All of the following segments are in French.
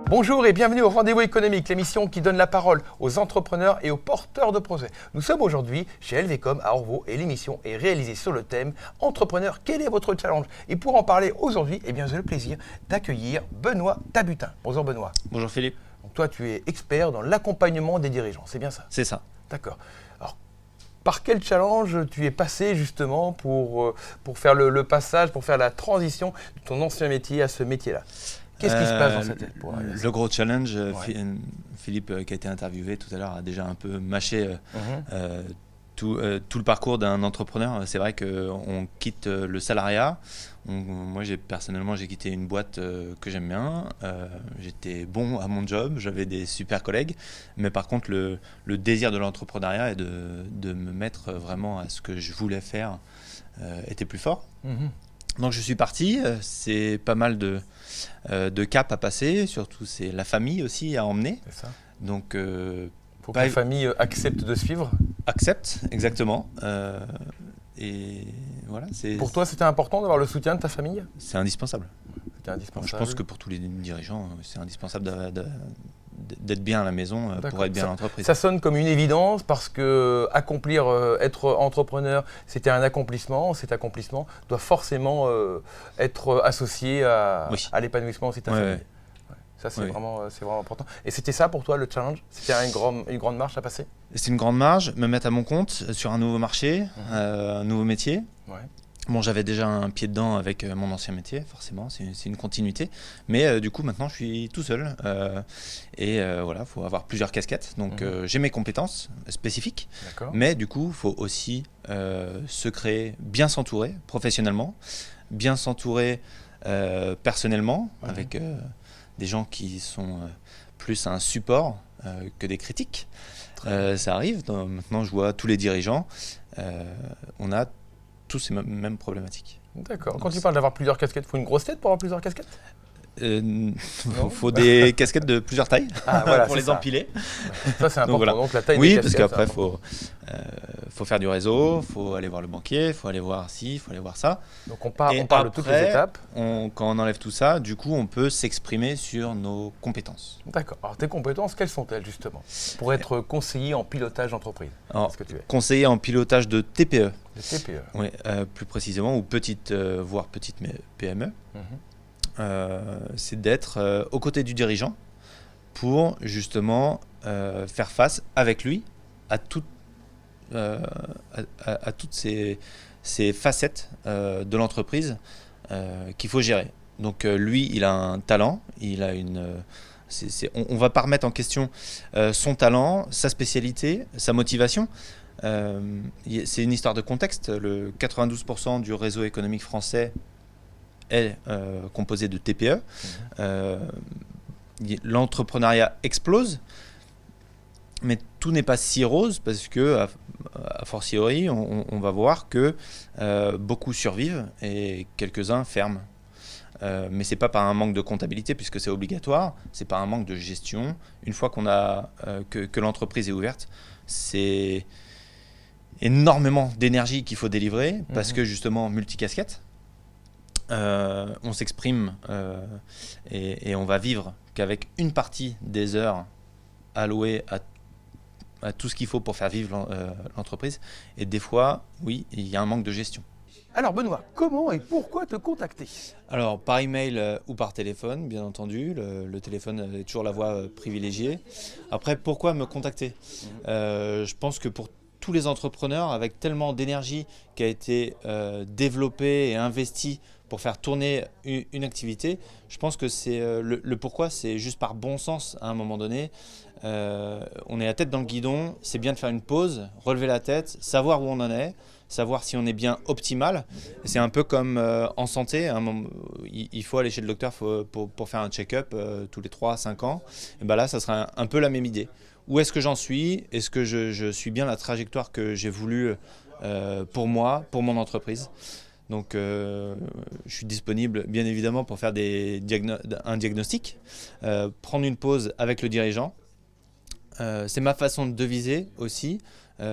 Bonjour et bienvenue au Rendez-vous économique, l'émission qui donne la parole aux entrepreneurs et aux porteurs de projets. Nous sommes aujourd'hui chez LVcom à Orvaux et l'émission est réalisée sur le thème « Entrepreneur, quel est votre challenge ?» Et pour en parler aujourd'hui, j'ai le plaisir d'accueillir Benoît Tabutin. Bonjour Benoît. Bonjour Philippe. Donc toi, tu es expert dans l'accompagnement des dirigeants, c'est bien ça? C'est ça. D'accord. Alors, par quel challenge tu es passé justement pour faire le passage, pour faire la transition de ton ancien métier à ce métier-là? Qu'est-ce qui se passe dans sa tête pour Le gros challenge, Ouais. Philippe qui a été interviewé tout à l'heure a déjà un peu mâché tout le parcours d'un entrepreneur. C'est vrai qu'on quitte le salariat. Moi, personnellement, j'ai quitté une boîte que j'aime bien. J'étais bon à mon job, j'avais des super collègues. Mais par contre, le désir de l'entrepreneuriat et de me mettre vraiment à ce que je voulais faire était plus fort. Donc je suis parti, c'est pas mal de caps à passer, surtout c'est la famille aussi à emmener. C'est ça. Donc Faut que la famille accepte de suivre. accepte, exactement. Et voilà, Pour toi, c'était important d'avoir le soutien de ta famille? c'est indispensable. C'était indispensable. Je pense que pour tous les dirigeants, c'est indispensable d'être bien à la maison pour être bien à l'entreprise. Ça sonne comme une évidence parce que être entrepreneur, c'était un accomplissement. Cet accomplissement doit forcément être associé à l'épanouissement aussi de ta famille. Ouais. Ouais. Ça, c'est Oui. vraiment important. Et c'était ça pour toi le challenge? C'était une grande marche à passer? C'est une grande marge, me mettre à mon compte sur un nouveau marché, un nouveau métier. Ouais. Bon, j'avais déjà un pied dedans avec mon ancien métier, forcément, c'est une continuité. Mais du coup, maintenant, je suis tout seul. Voilà, il faut avoir plusieurs casquettes. Donc, j'ai mes compétences spécifiques. D'accord. Mais du coup, il faut aussi se créer, bien s'entourer professionnellement, bien s'entourer personnellement, avec des gens qui sont plus un support que des critiques. Ça arrive. Maintenant, je vois tous les dirigeants. On a tous ces mêmes problématiques. D'accord. Quand tu parles d'avoir plusieurs casquettes, il faut une grosse tête pour avoir plusieurs casquettes? Il faut des casquettes de plusieurs tailles Voilà, pour c'est les ça. empiler. Ça, c'est important. voilà. Donc, la taille des Oui, casquettes. parce qu'après, c'est important. faut faire du réseau, il faut aller voir le banquier, il faut aller voir ci, il faut aller voir ça. Donc, on Et parle de toutes les après, étapes. Quand on enlève tout ça, du coup, on peut s'exprimer sur nos compétences. D'accord. Alors, tes compétences, quelles sont-elles justement pour être conseiller en pilotage d'entreprise? Alors, Ce que tu es. conseiller en pilotage de TPE, Le TPE. oui, plus précisément, ou voire petite PME. C'est d'être aux côtés du dirigeant pour justement faire face avec lui à toutes ces facettes de l'entreprise qu'il faut gérer. Donc lui, il a un talent, il a on va pas remettre en question son talent, sa spécialité, sa motivation. C'est une histoire de contexte. Le 92% du réseau économique français est composé de TPE. L'entrepreneuriat explose, mais tout n'est pas si rose parce que, a fortiori, on va voir que beaucoup survivent et quelques-uns ferment. Mais c'est pas par un manque de comptabilité puisque c'est obligatoire, c'est par un manque de gestion. Une fois qu'on a que l'entreprise est ouverte, c'est énormément d'énergie qu'il faut délivrer parce que justement multicasquette. On s'exprime et on va vivre qu'avec une partie des heures allouées à tout ce qu'il faut pour faire vivre l'entreprise. Et des fois, oui, il y a un manque de gestion. Alors Benoît, comment et pourquoi te contacter? Alors par email ou par téléphone, bien entendu. Le téléphone est toujours la voie privilégiée. Après, pourquoi me contacter? Je pense que pour tous les entrepreneurs, avec tellement d'énergie qui a été développée et investie pour faire tourner une activité, je pense que c'est le pourquoi, c'est juste par bon sens à un moment donné. On est la tête dans le guidon, c'est bien de faire une pause, relever la tête, savoir où on en est, savoir si on est bien optimal. C'est un peu comme en santé, à un moment, il faut aller chez le docteur pour faire un check-up tous les 3 à 5 ans. Et ben là, ça sera un peu la même idée. Où est-ce que j'en suis? Est-ce que je suis bien la trajectoire que j'ai voulu pour moi, pour mon entreprise? Donc, je suis disponible, bien évidemment, pour faire un diagnostic, prendre une pause avec le dirigeant. C'est ma façon de deviser aussi,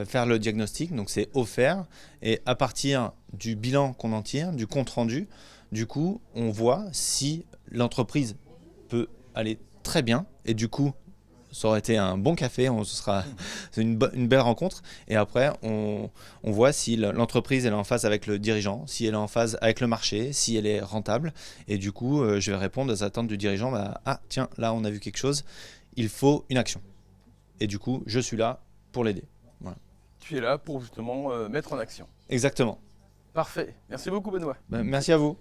faire le diagnostic, donc c'est offert. Et à partir du bilan qu'on en tire, du compte rendu, du coup, on voit si l'entreprise peut aller très bien. Et du coup, ça aurait été un bon café, c'est une belle rencontre. Et après, on voit si l'entreprise elle est en phase avec le dirigeant, si elle est en phase avec le marché, si elle est rentable. Et du coup, je vais répondre aux attentes du dirigeant. Ah, tiens, là, on a vu quelque chose. Il faut une action. Et du coup, je suis là pour l'aider. Voilà. Tu es là pour justement mettre en action. Exactement. Parfait. Merci beaucoup, Benoît. Merci à vous.